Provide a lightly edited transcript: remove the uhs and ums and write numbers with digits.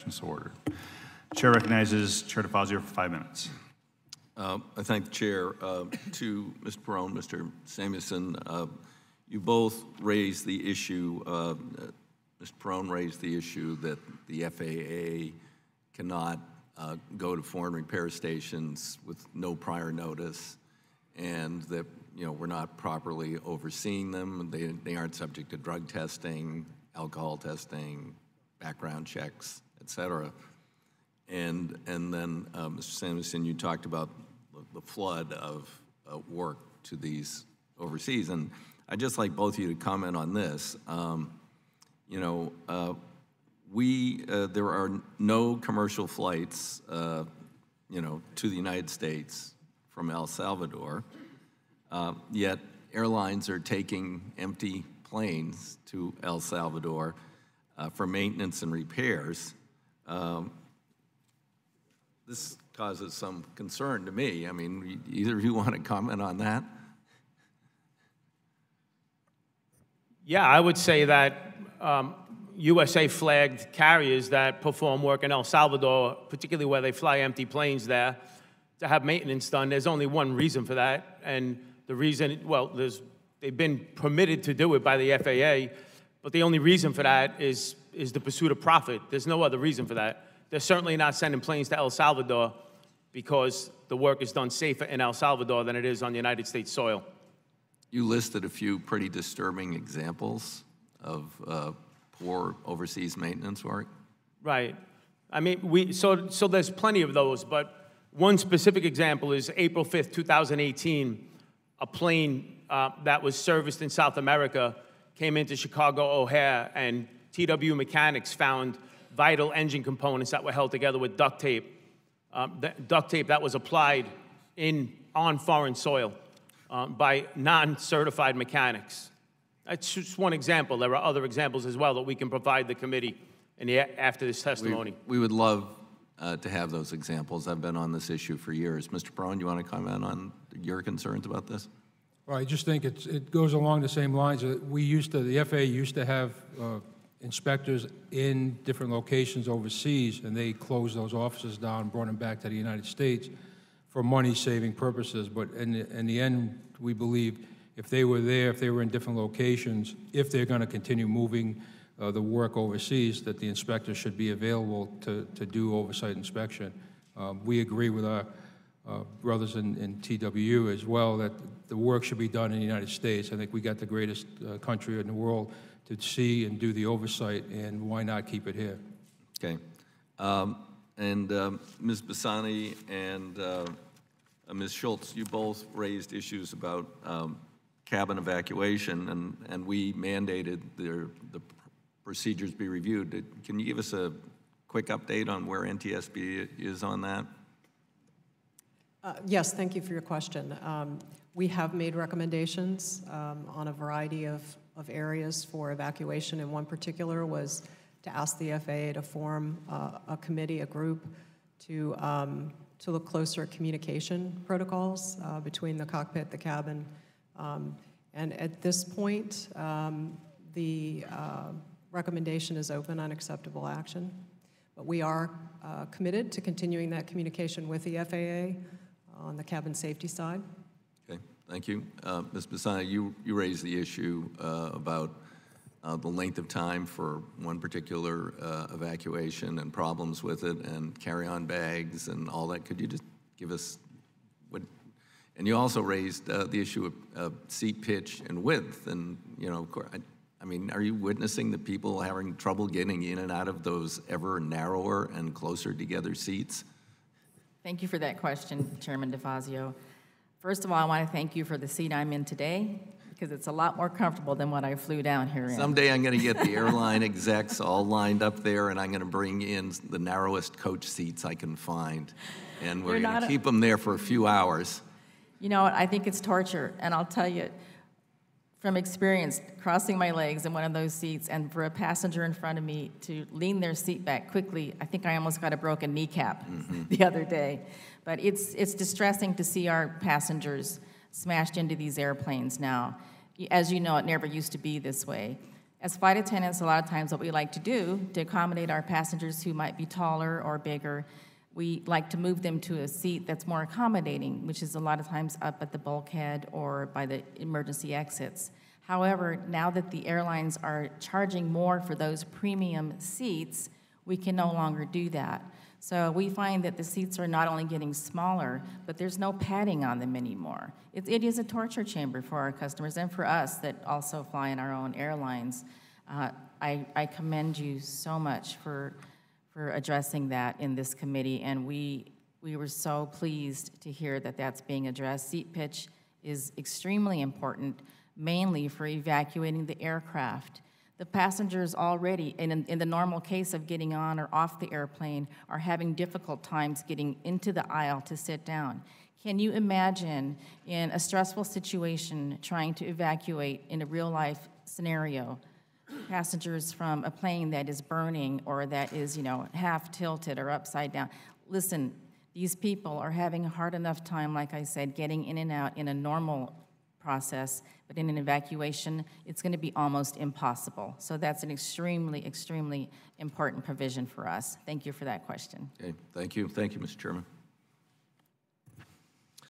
action, so ordered. Chair recognizes Chair DeFazio for 5 minutes. I thank the chair. To Mr. Perone, Mr. Samuelson, you both raised the issue, Mr. Perone raised the issue that the FAA cannot go to foreign repair stations with no prior notice, and that we're not properly overseeing them. They aren't subject to drug testing, alcohol testing, background checks, et cetera. And then, Mr. Samuelson, you talked about the flood of work to these overseas, and I'd just like both of you to comment on this. There are no commercial flights, to the United States from El Salvador, yet airlines are taking empty planes to El Salvador for maintenance and repairs. This causes some concern to me. I mean, either of you want to comment on that? Yeah, I would say that USA-flagged carriers that perform work in El Salvador, particularly where they fly empty planes there, to have maintenance done, there's only one reason for that. And the reason, well, they've been permitted to do it by the FAA, but the only reason for that is the pursuit of profit. There's no other reason for that. They're certainly not sending planes to El Salvador because the work is done safer in El Salvador than it is on United States soil. You listed a few pretty disturbing examples of poor overseas maintenance work. Right. I mean, so there's plenty of those, but one specific example is April 5th, 2018, a plane that was serviced in South America came into Chicago O'Hare, and TW mechanics found vital engine components that were held together with duct tape. Duct tape that was applied on foreign soil by non-certified mechanics. That's just one example. There are other examples as well that we can provide the committee after this testimony. We would love to have those examples. I've been on this issue for years. Mr. Perone, you want to comment on your concerns about this? Well, I just think it goes along the same lines. The FAA used to have inspectors in different locations overseas, and they closed those offices down and brought them back to the United States for money-saving purposes. But in the end, we believe if they were there, if they were in different locations, if they're going to continue moving the work overseas, that the inspectors should be available to do oversight inspection. We agree with our brothers in TWU as well that the work should be done in the United States. I think we got the greatest country in the world to see and do the oversight, and why not keep it here? Okay. Ms. Bassani and Ms. Schultz, you both raised issues about cabin evacuation, and we mandated the procedures be reviewed. Can you give us a quick update on where NTSB is on that? Yes, thank you for your question. We have made recommendations on a variety of areas for evacuation, and one particular was to ask the FAA to form a committee, a group, to look closer at communication protocols between the cockpit, the cabin, and at this point, the recommendation is open on acceptable action. But we are committed to continuing that communication with the FAA on the cabin safety side. Okay, thank you. Ms. Bassani, you raised the issue about the length of time for one particular evacuation and problems with it and carry-on bags and all that. Could you just give us what, and you also raised the issue of seat pitch and width, and of course, I mean, are you witnessing the people having trouble getting in and out of those ever narrower and closer together seats? Thank you for that question, Chairman DeFazio. First of all, I want to thank you for the seat I'm in today, because it's a lot more comfortable than what I flew down here in. Someday I'm going to get the airline execs all lined up there, and I'm going to bring in the narrowest coach seats I can find, and we're going to keep them there for a few hours. You know what? I think it's torture, and I'll tell you, from experience, crossing my legs in one of those seats, and for a passenger in front of me to lean their seat back quickly, I think I almost got a broken kneecap the other day. But it's distressing to see our passengers smashed into these airplanes now. As you know, it never used to be this way. As flight attendants, a lot of times what we like to do to accommodate our passengers who might be taller or bigger, we like to move them to a seat that's more accommodating, which is a lot of times up at the bulkhead or by the emergency exits. However, now that the airlines are charging more for those premium seats, we can no longer do that. So we find that the seats are not only getting smaller, but there's no padding on them anymore. It is a torture chamber for our customers and for us that also fly in our own airlines. I commend you so much for addressing that in this committee, and we were so pleased to hear that that's being addressed. Seat pitch is extremely important, mainly for evacuating the aircraft. The passengers already, in the normal case of getting on or off the airplane, are having difficult times getting into the aisle to sit down. Can you imagine in a stressful situation trying to evacuate in a real-life scenario passengers from a plane that is burning or that is, half tilted or upside down? Listen, these people are having a hard enough time, like I said, getting in and out in a normal process, but in an evacuation, it's going to be almost impossible. So that's an extremely, extremely important provision for us. Thank you for that question. Okay, thank you. Thank you, Mr. Chairman.